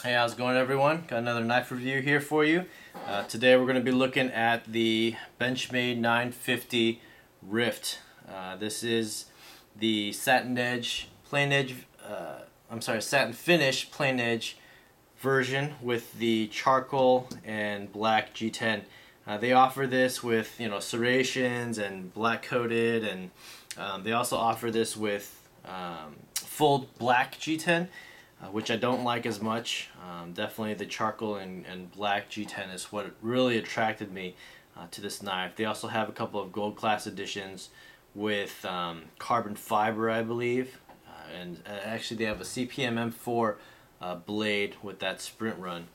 Hey, how's it going, everyone? Got another knife review here for you. Today we're going to be looking at the Benchmade 950 Rift. This is the satin edge, plain edge, satin finish plain edge version with the charcoal and black G10. They offer this with, serrations and black coated, and they also offer this with full black G10. Which I don't like as much. Definitely the charcoal and black G10 is what really attracted me to this knife. They also have a couple of gold class editions with carbon fiber, I believe. And actually they have a CPM M4 blade with that sprint run.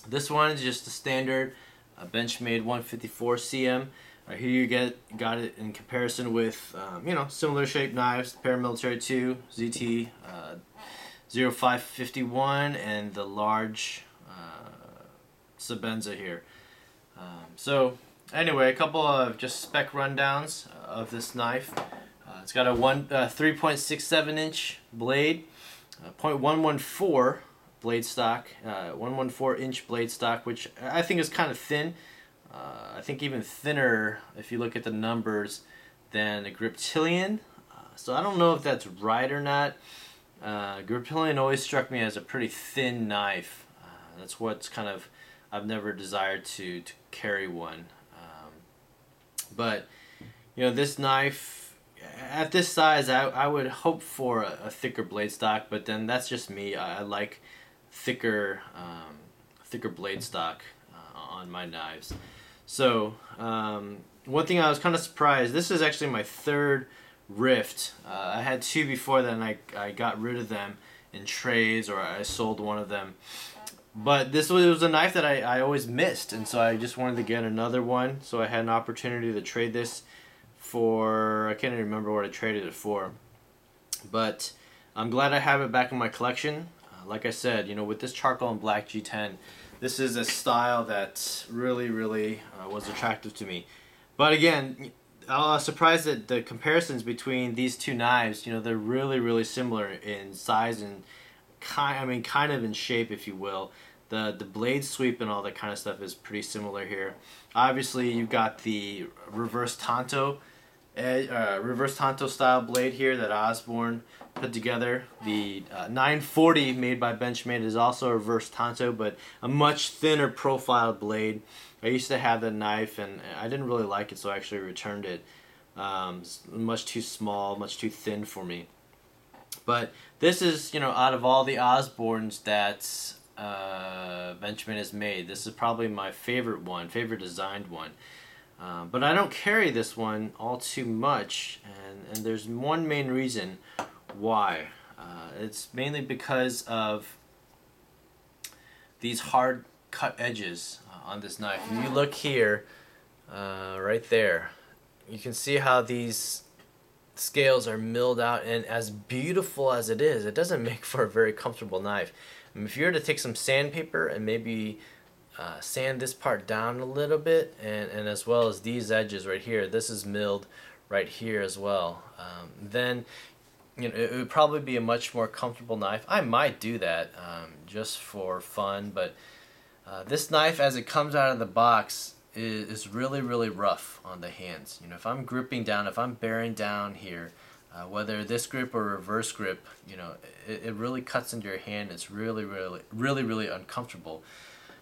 This one is just a standard Benchmade 154 CM. Here you got it in comparison with similar shaped knives, Paramilitary 2, ZT 0551, and the large Sabenza here. So anyway, a couple of just spec rundowns of this knife. It's got a 3.67 inch blade, 0.114 blade stock, 114 inch blade stock, which I think is kind of thin. I think even thinner if you look at the numbers than a Griptilian. So I don't know if that's right or not. Griptilian always struck me as a pretty thin knife. That's what's kind of, I've never desired to carry one. But this knife at this size, I would hope for a thicker blade stock, but then that's just me. I like thicker blade stock on my knives. So one thing I was kind of surprised, this is actually my third Rift. I had two before that, and I got rid of them in trades, or I sold one of them. But this was a knife that I always missed, and so I just wanted to get another one. So I had an opportunity to trade this for, I can't even remember what I traded it for. But I'm glad I have it back in my collection. Like I said, with this charcoal and black G10, this is a style that really was attractive to me. But again, I was surprised that the comparisons between these two knives, they're really similar in size and kind of in shape, if you will. The blade sweep and all that kind of stuff is pretty similar here. Obviously, you've got the reverse tanto style blade here that Osborne put together. The 940 made by Benchmade is also a reverse tanto, but a much thinner profiled blade. I used to have the knife and I didn't really like it, so I actually returned it. Much too small, much too thin for me. But this is, out of all the Osbornes that Benchmade has made, this is probably my favorite designed one. But I don't carry this one all too much, and there's one main reason why. It's mainly because of these hard cut edges on this knife. If you look here, right there, you can see how these scales are milled out, and as beautiful as it is, it doesn't make for a very comfortable knife. I mean, if you were to take some sandpaper and maybe sand this part down a little bit, and as well as these edges right here, this is milled right here as well, then it would probably be a much more comfortable knife. I might do that just for fun, but this knife as it comes out of the box is really rough on the hands. If I'm gripping down, if I'm bearing down here, whether this grip or reverse grip, it really cuts into your hand. It's really uncomfortable.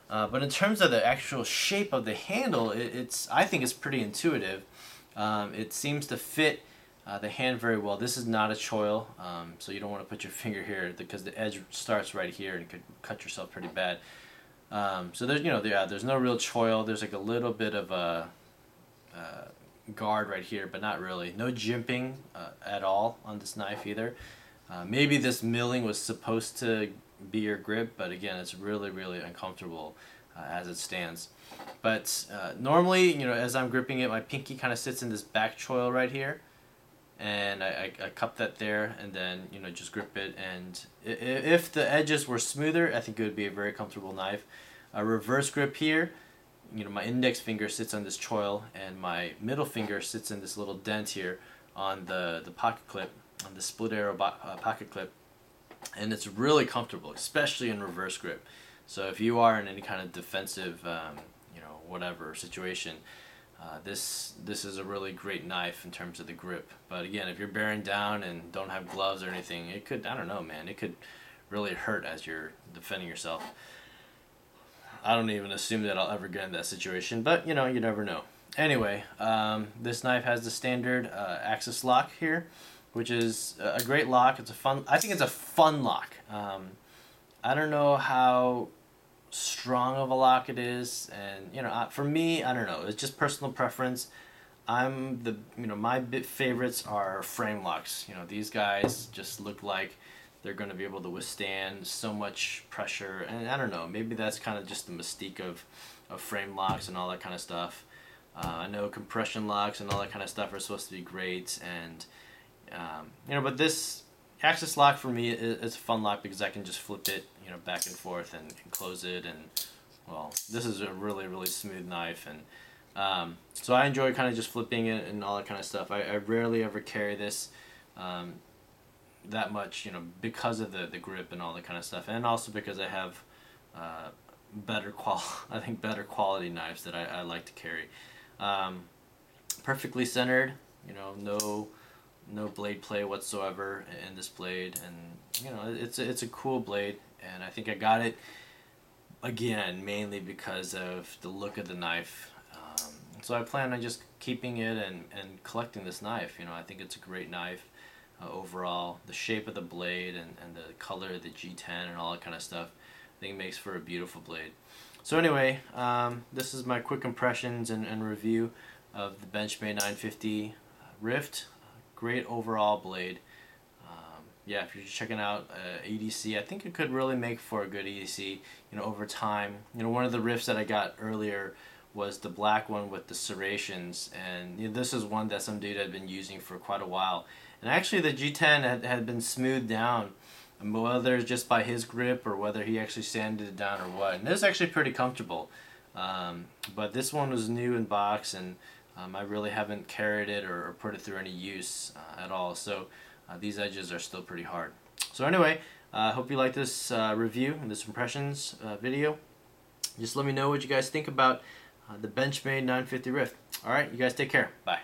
But in terms of the actual shape of the handle, I think it's pretty intuitive. It seems to fit the hand very well. This is not a choil, so you don't want to put your finger here because the edge starts right here and you could cut yourself pretty bad. So there's there's no real choil. There's like a little bit of a guard right here, but not really. No jimping at all on this knife either. Maybe this milling was supposed to be your grip, but again, it's really uncomfortable as it stands. But normally, as I'm gripping it, my pinky kind of sits in this back choil right here, and I cup that there, and then just grip it. And if the edges were smoother, I think it would be a very comfortable knife. A reverse grip here, my index finger sits on this choil, and my middle finger sits in this little dent here on the pocket clip, on the split arrow pocket clip. and it's really comfortable, especially in reverse grip. So if you are in any kind of defensive, whatever situation, this is a really great knife in terms of the grip. But again, if you're bearing down and don't have gloves or anything, it could, I don't know, man, it could really hurt as you're defending yourself. I don't even assume that I'll ever get in that situation, but you never know. Anyway, this knife has the standard axis lock here, which is a great lock. I think it's a fun lock. I don't know how strong of a lock it is, and for me, I don't know, it's just personal preference. My favorites are frame locks. These guys just look like they're going to be able to withstand so much pressure, and I don't know, maybe that's kind of just the mystique of frame locks and all that kind of stuff. I know compression locks and all that kind of stuff are supposed to be great, and but this axis lock for me is a fun lock because I can just flip it, back and forth and close it, and well, this is a really, really smooth knife, and so I enjoy kind of just flipping it and all that kind of stuff. I rarely ever carry this that much, because of the grip and all that kind of stuff, and also because I have better quality knives that I like to carry. Perfectly centered, no blade play whatsoever in this blade, and it's a cool blade, and I think I got it again mainly because of the look of the knife. So I plan on just keeping it and collecting this knife. I think it's a great knife overall. The shape of the blade and the color of the G10 and all that kind of stuff, I think it makes for a beautiful blade. So anyway, this is my quick impressions and review of the Benchmade 950 Rift. Great overall blade. Yeah, if you're checking out EDC, I think it could really make for a good EDC. Over time. One of the Rifts that I got earlier was the black one with the serrations, and this is one that some dude had been using for quite a while. And actually, the G10 had been smoothed down, whether it's just by his grip or whether he actually sanded it down or what. And it was actually pretty comfortable. But this one was new in box, and I really haven't carried it or put it through any use at all. So these edges are still pretty hard. So anyway, I hope you like this review and this impressions video. Just let me know what you guys think about the Benchmade 950 Rift. Alright, you guys take care. Bye.